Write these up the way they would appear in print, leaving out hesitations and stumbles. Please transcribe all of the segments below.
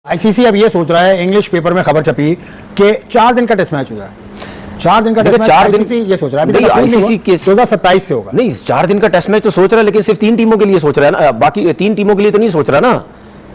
ICC अब ये सोच रहा है, इंग्लिश पेपर में खबर छपी कि 4 दिन का टेस्ट मैच हुआ है। 4 दिन का टेस्ट मैच, 4 दिन ये सोच रहा है अभी आईसीसी के 2027 से होगा। नहीं, 4 दिन का टेस्ट मैच तो सोच रहा है, लेकिन सिर्फ 3 टीमों के लिए सोच रहा है ना, बाकी 3 टीमों के लिए तो नहीं सोच रहा ना।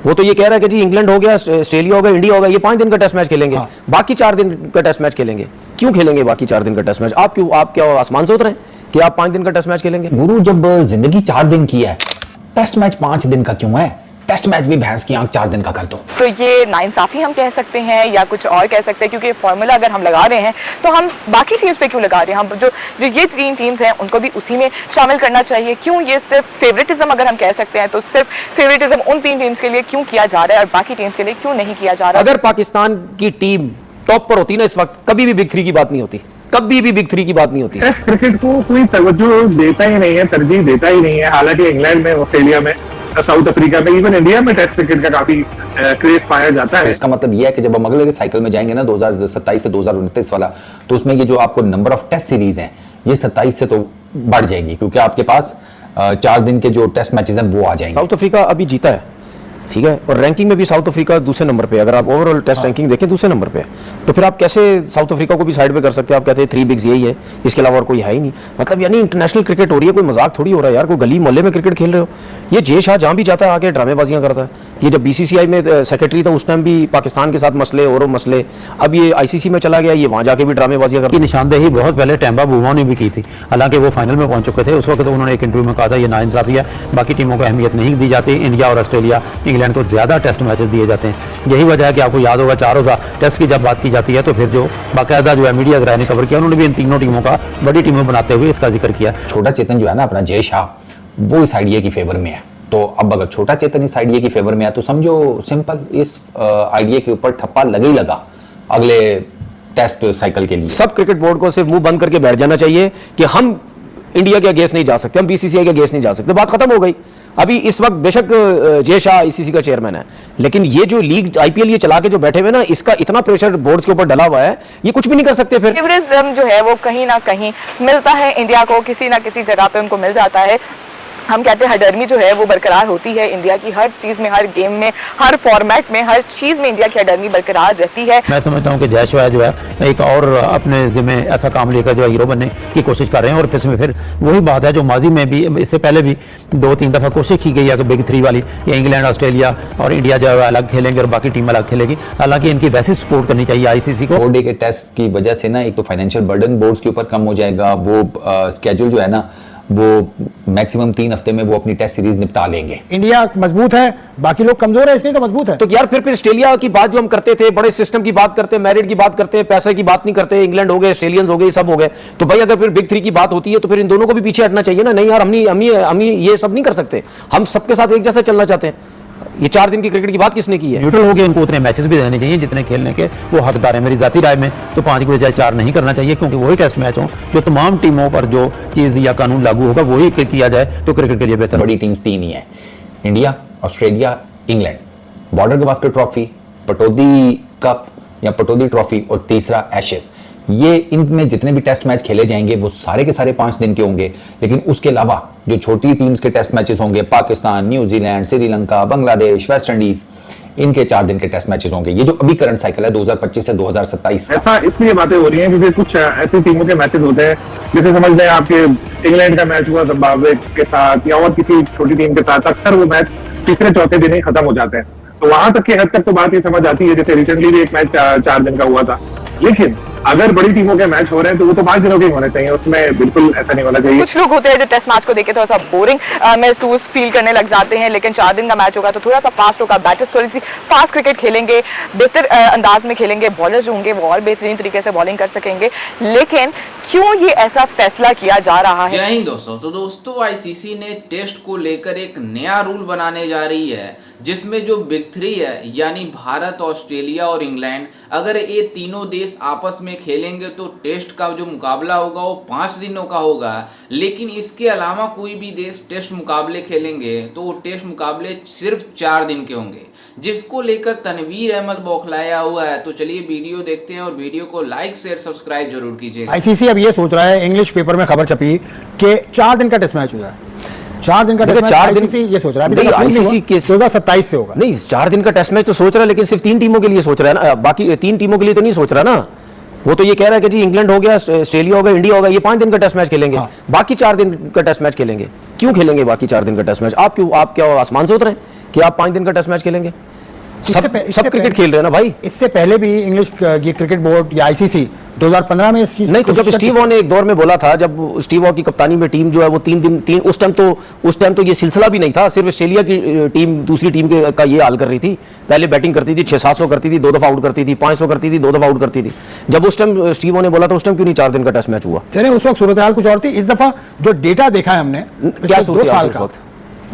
वो तो ये कह रहा है कि जी इंग्लैंड हो गया, ऑस्ट्रेलिया हो गया, इंडिया हो गया, ये 5 दिन का टेस्ट मैच खेलेंगे। बाकी 4 दिन का टेस्ट मैच खेलेंगे। क्यों खेलेंगे बाकी 4 दिन का टेस्ट मैच? आप क्या आसमान से उतरे हैं कि आप 5 दिन का टेस्ट मैच खेलेंगे? गुरु, जब जिंदगी 4 दिन की है, टेस्ट मैच 5 दिन का क्यों है? टेस्ट मैच भी भैंस की आंख 4 दिन का कर दो। तो ये नाइंसाफी हम कह सकते हैं या कुछ और कह सकते हैं, क्योंकि फॉर्मूला अगर हम लगा रहे हैं तो हम बाकी टीम्स पे क्यों लगा रहे हैं? हम जो ये 3 टीम्स हैं उनको भी उसी में शामिल करना चाहिए। क्यों ये सिर्फ फेवरेटिज्म, अगर हम कह सकते हैं तो सिर्फ फेवरेटिज्म उन 3 टीम्स के लिए क्यों किया जा रहा है और बाकी टीम्स के लिए क्यों नहीं किया जा रहा? अगर पाकिस्तान की टीम टॉप पर होती ना इस वक्त, कभी भी बिग 3 की बात नहीं होती, कभी भी बिग 3 की बात नहीं होती। टेस्ट क्रिकेट को कोई तवज्जो देता ही नहीं है, तरजीह देता ही नहीं है। हालांकि इंग्लैंड में, ऑस्ट्रेलिया में, साउथ अफ्रीका में, इवन इंडिया में टेस्ट क्रिकेट का काफी क्रेज पाया जाता है। इसका मतलब यह है कि जब हम अगले साइकिल में जाएंगे ना 2027 से 2029 वाला, तो उसमें ये जो आपको नंबर ऑफ टेस्ट सीरीज हैं ये 27 से तो बढ़ जाएगी, क्योंकि आपके पास 4 दिन के जो टेस्ट मैचेस हैं वो आ जाएंगे। साउथ अफ्रीका अभी जीता है, ठीक है, और रैंकिंग में भी साउथ अफ्रीका दूसरे नंबर पे। अगर आप ओवरऑल टेस्ट रैंकिंग देखें दूसरे नंबर पे, तो फिर आप कैसे साउथ अफ्रीका को भी साइड पे कर सकते हैं? आप कहते हैं 3 बिग्स यही है, इसके अलावा और कोई है ही नहीं। मतलब यानी इंटरनेशनल क्रिकेट हो रही है, कोई मजाक थोड़ी हो रहा है यार। कोई गली मोहल्ले में क्रिकेट खेल रहे हो। ये जे शाह जहां भी जाता है आके ड्रामेबाजियां करता है। ये जब बीसीसीआई में सेक्रेटरी था उस टाइम भी पाकिस्तान के साथ मसले और मसले, अब ये आईसीसी में चला गया, ये वहां जाके भी ड्रामेबाजियां करता है। निशानदेही बहुत पहले टेम्बा बुमा ने भी की थी, हालांकि वो फाइनल में पहुंच चुके थे। उस वक्त तो उन्होंने एक इंटरव्यू में कहा था ये नाइंसाफी है, बाकी टीमों को अहमियत नहीं दी जाती, इंडिया और ऑस्ट्रेलिया, इंग्लैंड को ज्यादा टेस्ट मैचेस दिए जाते हैं। यही वजह है कि आपको याद होगा 4 टेस्ट की जब बात की जाती है तो फिर जो बाकायदा जो है मीडिया वगैरह ने कवर किया, उन्होंने भी इन तीनों टीमों का बड़ी टीमों बनाते हुए इसका जिक्र किया। छोटा चेतन जो है ना अपना जय शाह, वो इस आइडिया की फेवर में है। तो अब अगर छोटा चेतन इस आइडिया की फेवर में है तो समझो सिंपल इस आइडिया के ऊपर ठप्पा लगा ही लगा अगले टेस्ट साइकिल के लिए। सब क्रिकेट बोर्ड को सिर्फ मुंह बंद करके बैठ जाना चाहिए कि हम इंडिया के अगेंस्ट नहीं जा सकते, हम बीसीसीआई के अगेंस्ट नहीं जा सकते, बात खत्म हो गई। अभी इस वक्त बेशक जय शाह आईसीसी का चेयरमैन है, लेकिन ये जो लीग आईपीएल ये चला के जो बैठे हुए ना, इसका इतना प्रेशर बोर्ड्स के ऊपर डला हुआ है, ये कुछ भी नहीं कर सकते। फिर फेवरेटिज्म जो है वो कहीं ना कहीं मिलता है इंडिया को, किसी ना किसी जगह पे उनको मिल जाता है। हम कहते हैं हडर्मी जो है वो बरकरार होती है इंडिया की, हर चीज में, हर गेम में, हर फॉर्मेट में, हर चीज में इंडिया की हडर्मी बरकरार रहती है। मैं समझता हूँ कि जय शाह जो है एक और अपने जिम्मे ऐसा काम लेकर जो है हीरो बनने की कोशिश कर रहे हैं। और इसमें फिर वही बात है जो माजी में भी, इससे पहले भी 2-3 दफा कोशिश की गई है कि बिग 3 वाली, या इंग्लैंड, ऑस्ट्रेलिया और इंडिया जो है अलग खेलेंगे और बाकी टीम अलग खेलेगी। हालांकि इनकी वैसे सपोर्ट करनी चाहिए आईसीसी को। 4 डे के टेस्ट की वजह से ना एक तो फाइनेंशियल बर्डन बोर्ड्स के ऊपर कम हो जाएगा, वो स्केड्यूल जो है ना वो मैक्सिमम 3 हफ्ते में वो अपनी टेस्ट सीरीज निपटा लेंगे। इंडिया मजबूत है, बाकी लोग कमजोर है, इसलिए तो मजबूत है। तो यार फिर ऑस्ट्रेलिया की बात जो हम करते थे, बड़े सिस्टम की बात करते हैं, मेरिट की बात करते हैं, पैसे की बात नहीं करते। इंग्लैंड हो गए, ऑस्ट्रेलियंस हो गए, सब हो गए, तो भाई अगर फिर बिग 3 की बात होती है तो फिर इन दोनों को भी पीछे हटना चाहिए ना। नहीं यार, हम ये सब नहीं कर सकते, हम सबके साथ एक जैसा चलना चाहते हैं। ये 4 दिन की क्रिकेट की बात किसने की है? न्यूट्रल होकर उनको उतने मैचेस भी देने चाहिए जितने खेलने के वो हकदार है। मेरी जाती राय में तो 5 की बजाय 4 नहीं करना चाहिए, क्योंकि वही टेस्ट मैच हो जो तमाम टीमों पर जो चीज या कानून लागू होगा वही किया जाए तो क्रिकेट के लिए बेहतर। बड़ी टीम्स 3 ही है, India, Australia, England. Border Gavaskar trophy, Pataudi cup या पटौदी ट्रॉफी और तीसरा एशेज, ये इनमें जितने भी टेस्ट मैच खेले जाएंगे वो सारे के सारे 5 दिन के होंगे। लेकिन उसके अलावा जो छोटी टीम्स के टेस्ट मैचेस होंगे, Pakistan, New Zealand, Sri Lanka, Bangladesh, West Indies, इनके 4 दिन के टेस्ट मैचेस होंगे। ये जो अभी करंट साइकिल है 2025 से 2027 का। ऐसा इसलिए बातें हो रही हैं क्योंकि कुछ ऐसी टीमों के मैचेस होते हैं, जैसे समझ लें आपके इंग्लैंड का मैच हुआ जिम्बाब्वे के साथ या और किसी छोटी टीम के साथ, अक्सर वो मैच तीसरे चौथे दिन ही खत्म हो जाते हैं। तो वहां तक की हद तक तो बात ये समझ आती है, जैसे रिसेंटली भी एक मैच 4 दिन का हुआ था। लेकिन अगर बड़ी टीमों के मैच हो रहे हैं तो वो तो 5 दिनों के होने चाहिए, उसमें बिल्कुल ऐसा नहीं होना चाहिए। कुछ लोग होते हैं जो टेस्ट मैच को देखे थोड़ा सा बोरिंग महसूस फील करने लग जाते हैं, लेकिन 4 दिन का मैच होगा तो थोड़ा सा फास्ट होगा, बैटर्स थोड़ी सी फास्ट क्रिकेट खेलेंगे, बेहतर अंदाज में खेलेंगे, बॉलर्स जो होंगे वो और बेहतरीन तरीके से बॉलिंग कर सकेंगे। लेकिन क्यों ये ऐसा फैसला किया जा रहा है? जय हिंद दोस्तों। तो दोस्तों आईसीसी ने टेस्ट को लेकर एक नया रूल बनाने जा रही है, जिसमें जो बिग 3 है यानी भारत, ऑस्ट्रेलिया और इंग्लैंड, अगर ये तीनों देश आपस में खेलेंगे तो टेस्ट का जो मुकाबला होगा वो 5 दिनों का होगा। लेकिन इसके अलावा कोई भी देश टेस्ट मुकाबले खेलेंगे तो वो टेस्ट मुकाबले सिर्फ 4 दिन के होंगे, जिसको लेकर तनवीर अहमद बौखलाया हुआ है। तो चलिए वीडियो देखते हैं और वीडियो को लाइक शेयर सब्सक्राइब जरूर कीजिएगा। आईसीसी अब ये सोच रहा है, इंग्लिश पेपर में खबर छपी कि 4 दिन का टेस्ट मैच हुआ है। 4 दिन का देखिए, टेस्ट 4 दिन ICC ये सोच रहा है अभी नहीं, तक approve नहीं ICC हुआ, केस 2027 से होगा। नहीं, 4 दिन का टेस्ट मैच तो सोच रहा है, लेकिन सिर्फ 3 टीमों के लिए सोच रहा है ना, बाकी 3 टीमों के लिए तो नहीं सोच रहा ना। वो तो ये कह रहा है कि जी इंग्लैंड हो गया, ऑस्ट्रेलिया हो गया, इंडिया हो गया, ये 5 दिन का टेस्ट मैच खेलेंगे, हाँ। बाकी 4 दिन का टेस्ट मैच खेलेंगे। क्यों खेलेंगे बाकी 4 दिन का टेस्ट मैच? आप क्या आसमान से उतरे हैं कि आप 5 दिन का टेस्ट मैच खेलेंगे? सब क्रिकेट खेल रहे हैं ना भाई। इससे पहले भी इंग्लिश ये क्रिकेट बोर्ड या ICC 2015 में इस चीज नहीं, तो जब स्टीव वॉ ने एक दौर में बोला था, जब स्टीव वॉ की कप्तानी में टीम जो है वो 3 दिन उस टाइम तो ये सिलसिला भी नहीं था, सिर्फ ऑस्ट्रेलिया की टीम दूसरी टीम का ये हाल कर रही थी। पहले बैटिंग करती थी, 600-700 करती थी, 2 दफा आउट करती थी, 500 करती थी, 2 दफा आउट करती थी। जब उस टाइम स्टीव वॉ ने बोला था, उस टाइम क्यों नहीं 4 दिन का टेस्ट मैच हुआ? चले उस वक्त सूरत हाल कुछ और थी। इस दफा जो डेटा देखा है हमने क्या पिछले 2 साल उस का, वक्त?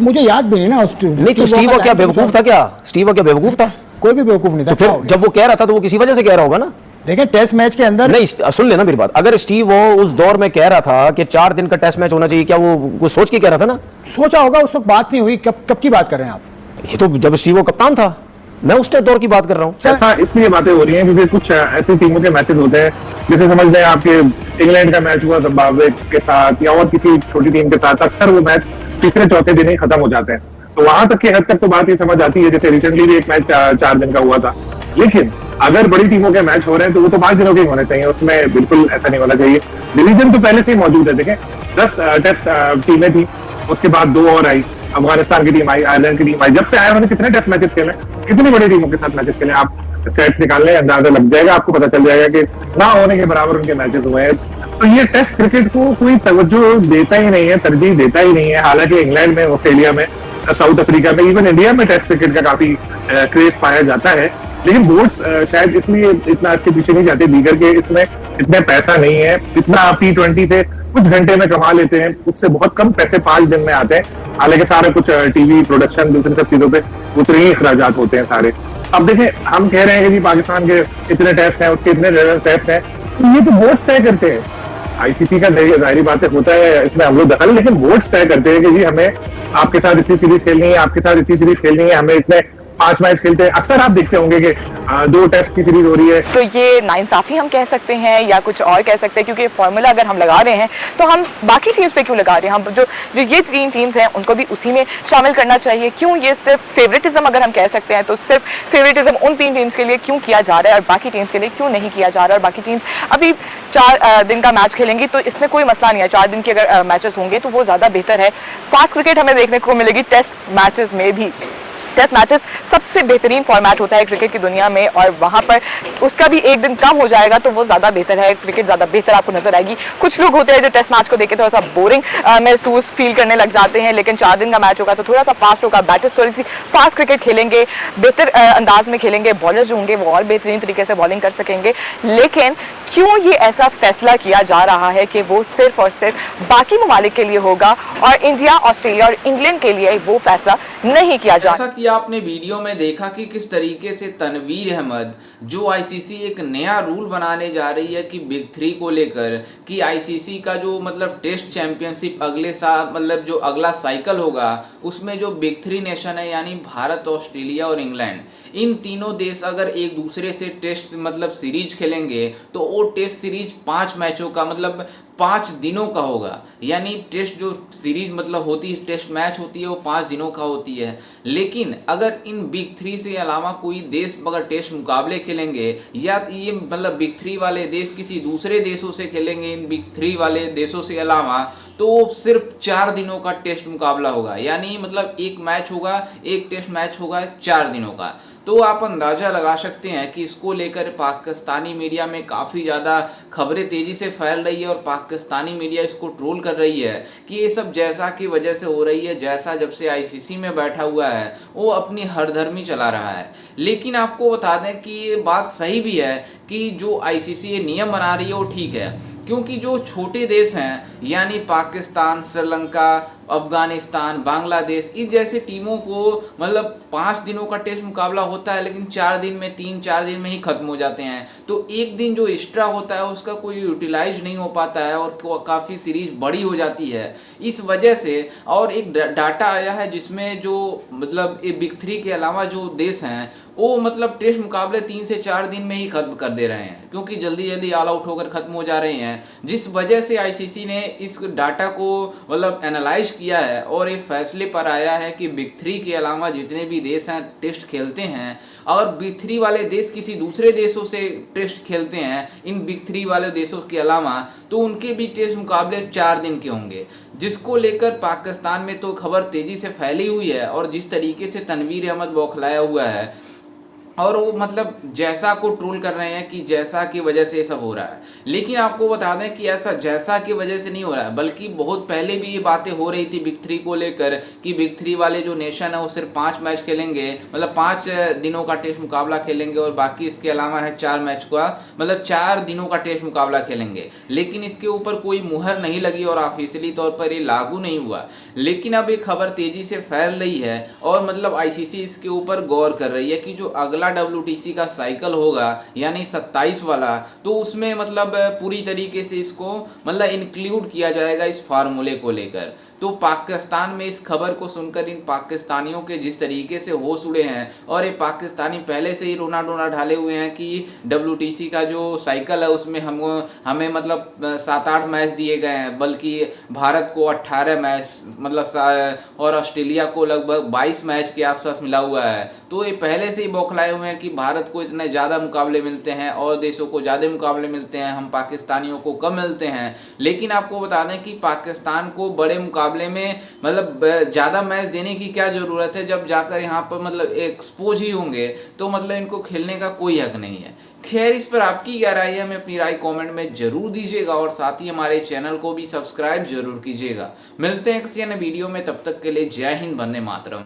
मुझे याद भी नहीं ना। नहीं, तो स्टीव वॉ क्या बेवकूफ था क्या? स्टीव वॉ क्या बेवकूफ था? कोई भी बेवकूफ नहीं था। तो फिर जब वो कह रहा था तो वो किसी वजह से कह रहा होगा ना। देखिए टेस्ट मैच के अंदर नहीं, सुन लेना मेरी बात, अगर स्टीव वो उस दौर में कह रहा था कि 4 दिन का टेस्ट मैच होना चाहिए, क्या वो कुछ सोच के कह रहा था ना? सोचा होगा, उस वक्त बात नहीं हुई। कब की बात कर रहे हैं आप? ये तो जब स्टीव वो कप्तान था, मैं उस दौर की बात कर रहा हूँ। ऐसा इसलिए बातें हो रही हैं क्योंकि कुछ ऐसी टीमों के मैचेस होते हैं, जैसे समझ लें आपके इंग्लैंड का मैच हुआ जिम्बाब्वे के साथ या और किसी छोटी टीम के साथ, अक्सर वो मैच तीसरे चौथे दिन ही खत्म हो जाते हैं। तो वहां तक की हद तक तो बात ये समझ आती है, जैसे रिसेंटली भी एक मैच 4 दिन का हुआ था। लेकिन अगर बड़ी टीमों के मैच हो रहे हैं तो वो तो 5 दिनों के होने चाहिए, उसमें बिल्कुल ऐसा नहीं होना चाहिए। डिवीजन तो पहले से ही मौजूद है। देखें 10 टेस्ट टीमें थी, उसके बाद 2 और आई, अफगानिस्तान की टीम आई, आयरलैंड की टीम आई। जब से आए उन्होंने कितने टेस्ट मैचेस खेले, कितनी बड़ी टीमों के साथ मैचेस खेले, आप स्टैट्स निकाल लें, अंदाजा लग जाएगा, आपको पता चल जाएगा कि ना होने के बराबर उनके मैचेस हुए हैं। तो ये टेस्ट क्रिकेट को कोई तवज्जो देता ही नहीं है, तरजीह देता ही नहीं है। हालांकि इंग्लैंड में, ऑस्ट्रेलिया में, साउथ अफ्रीका में, इवन इंडिया में टेस्ट क्रिकेट का काफी क्रेज पाया जाता है। लेकिन बोर्ड्स शायद इसलिए इतना इसके पीछे नहीं जाते, दीगर के इसमें इतना पैसा नहीं है। इतना आप T20 से कुछ घंटे में कमा लेते हैं, उससे बहुत कम पैसे 5 दिन में आते हैं। हालांकि सारे कुछ टीवी प्रोडक्शन दूसरी सब चीजों पे उतने ही अखराजात होते हैं सारे। अब देखें, हम कह रहे हैं कि जी पाकिस्तान के इतने टेस्ट हैं, उसके इतने टेस्ट हैं, तो ये तो बोर्ड्स तय करते हैं। ICC का जाहिर बात है होता है इसमें हम लोग दखल, लेकिन बोर्ड्स तय करते हैं कि जी हमें आपके साथ इतनी सीरीज खेलनी है, आपके साथ इतनी सीरीज खेलनी है, हमें इतने 5 मैच खेलते हैं। अक्सर आप देखते होंगे कि 2 टेस्ट की सीरीज हो रही है। तो ये नाइंसाफी हम कह सकते हैं या कुछ और कह सकते हैं, क्योंकि फॉर्मूला अगर हम लगा रहे हैं तो हम बाकी टीम्स पे क्यों लगा रहे हैं? हम जो ये 3 टीम्स हैं उनको भी उसी में शामिल करना चाहिए। क्यों ये सिर्फ फेवरेटिज्म अगर हम कह सकते हैं तो सिर्फ फेवरेटिज्म उन 3 टीम्स के लिए क्यों किया जा रहा है और बाकी टीम्स के लिए क्यों नहीं किया जा रहा है? और बाकी टीम्स अभी 4 दिन का मैच खेलेंगी तो इसमें कोई मसला नहीं है। 4 दिन के अगर मैचेस होंगे तो वो ज्यादा बेहतर है। फास्ट क्रिकेट हमें देखने को मिलेगी टेस्ट मैचेस में भी। टेस्ट मैचेस सबसे बेहतरीन फॉर्मेट होता है क्रिकेट की दुनिया में, और वहां पर उसका भी 1 दिन कम हो जाएगा तो वो ज्यादा बेहतर है, क्रिकेट ज्यादा बेहतर आपको नजर आएगी। कुछ लोग होते हैं जो टेस्ट मैच को देख के थोड़ा सा बोरिंग महसूस फील करने लग जाते हैं, लेकिन 4 दिन का मैच होगा तो थोड़ा सा फास्ट होगा, बैटर्स थोड़ी सी फास्ट क्रिकेट खेलेंगे, बेहतर अंदाज में खेलेंगे, बॉलर्स जो होंगे वो और बेहतरीन तरीके से बॉलिंग कर सकेंगे। लेकिन क्यों ये ऐसा फैसला किया जा रहा है कि वो सिर्फ और सिर्फ बाकी ममालिक के लिए होगा और इंडिया, ऑस्ट्रेलिया और इंग्लैंड के लिए वो फैसला नहीं किया जा? जैसा कि आपने वीडियो में देखा कि किस तरीके से तनवीर अहमद जो ICC एक नया रूल बनाने जा रही है कि बिग 3 को लेकर, कि ICC का जो मतलब टेस्ट चैंपियनशिप अगले साल मतलब जो अगला साइकिल होगा उसमें जो बिग 3 नेशन है यानी भारत, ऑस्ट्रेलिया और इंग्लैंड, इन तीनों देश अगर एक दूसरे से टेस्ट मतलब सीरीज खेलेंगे तो वो टेस्ट सीरीज 5 मैचों का मतलब 5 दिनों का होगा। यानी टेस्ट जो सीरीज मतलब होती है, टेस्ट मैच होती है वो 5 दिनों का होती है। लेकिन अगर इन बिग 3 से अलावा कोई देश अगर टेस्ट मुकाबले खेलेंगे या ये मतलब बिग 3 वाले देश किसी दूसरे देशों से खेलेंगे इन बिग 3 वाले देशों से अलावा, तो सिर्फ 4 दिनों का टेस्ट मुकाबला होगा। यानी मतलब एक मैच होगा, एक टेस्ट मैच होगा 4 दिनों का। तो आप अंदाज़ा लगा सकते हैं कि इसको लेकर पाकिस्तानी मीडिया में काफ़ी ज़्यादा खबरें तेज़ी से फैल रही है और पाकिस्तानी मीडिया इसको ट्रोल कर रही है कि ये सब जैसा की वजह से हो रही है, जैसा जब से ICC में बैठा हुआ है वो अपनी हरधर्मी चला रहा है। लेकिन आपको बता दें कि ये बात सही भी है कि जो ICC ये नियम बना रही है वो ठीक है, क्योंकि जो छोटे देश हैं यानी पाकिस्तान, श्रीलंका, अफगानिस्तान, बांग्लादेश, इस जैसे टीमों को मतलब 5 दिनों का टेस्ट मुकाबला होता है लेकिन 4 दिन में 3-4 दिन में ही खत्म हो जाते हैं। तो एक दिन जो एक्स्ट्रा होता है उसका कोई यूटिलाइज नहीं हो पाता है और काफ़ी सीरीज बड़ी हो जाती है इस वजह से। और एक डाटा आया है जिसमें जो मतलब ये बिग 3 के अलावा जो देश हैं वो मतलब टेस्ट मुकाबले 3 से 4 दिन में ही खत्म कर दे रहे हैं, क्योंकि जल्दी जल्दी ऑल आउट होकर खत्म हो जा रहे हैं, जिस वजह से आईसीसी ने इस डाटा को मतलब एनालाइज किया है और एक फैसले पर आया है कि बिग 3 के अलावा जितने भी देश हैं टेस्ट खेलते हैं और बिग 3 वाले देश किसी दूसरे देशों से टेस्ट खेलते हैं इन बिग 3 वाले देशों के अलावा, तो उनके भी टेस्ट मुकाबले 4 दिन के होंगे, जिसको लेकर पाकिस्तान में तो खबर तेजी से फैली हुई है। और जिस तरीके से तनवीर अहमद बौखलाया हुआ है और वो मतलब जैसा को ट्रोल कर रहे हैं कि जैसा की वजह से ये सब हो रहा है, लेकिन आपको बता दें कि ऐसा जैसा की वजह से नहीं हो रहा है, बल्कि बहुत पहले भी ये बातें हो रही थी बिग 3 को लेकर कि बिग 3 वाले जो नेशन है वो सिर्फ 5 मैच खेलेंगे, मतलब 5 दिनों का टेस्ट मुकाबला खेलेंगे और बाकी इसके अलावा है 4 मैच का, मतलब 4 दिनों का टेस्ट मुकाबला खेलेंगे। लेकिन इसके ऊपर कोई मुहर नहीं लगी और ऑफिशियली तौर पर ये लागू नहीं हुआ। लेकिन अब ये खबर तेजी से फैल रही है और मतलब आईसीसी इसके ऊपर गौर कर रही है कि जो अगला WTC का साइकिल होगा यानी 27 वाला, तो उसमें मतलब पूरी तरीके से इसको मतलब इंक्लूड किया जाएगा इस फार्मूले को लेकर। तो पाकिस्तान में इस खबर को सुनकर इन पाकिस्तानियों के जिस तरीके से होश उड़े हैं, और ये पाकिस्तानी पहले से ही रोना डोना ढाले हुए हैं कि WTC का जो साइकिल है उसमें हमें मतलब 7-8 मैच दिए गए हैं, बल्कि भारत को 18 मैच मतलब और ऑस्ट्रेलिया को लगभग 22 मैच के आसपास मिला हुआ है। तो ये पहले से ही बौखलाए हुए हैं कि भारत को इतने ज़्यादा मुकाबले मिलते हैं और देशों को ज़्यादा मुकाबले मिलते हैं, हम पाकिस्तानियों को कम मिलते हैं। लेकिन आपको बता दें कि पाकिस्तान को बड़े मुकाबले में मतलब ज़्यादा मैच देने की क्या ज़रूरत है, जब जाकर यहाँ पर मतलब एक्सपोज ही होंगे तो मतलब इनको खेलने का कोई हक नहीं है। खैर, इस पर आपकी क्या राय है हमें अपनी राय कमेंट में जरूर दीजिएगा और साथ ही हमारे चैनल को भी सब्सक्राइब जरूर कीजिएगा। मिलते हैं किसी अन्य वीडियो में, तब तक के लिए जय हिंद, वंदे मातरम।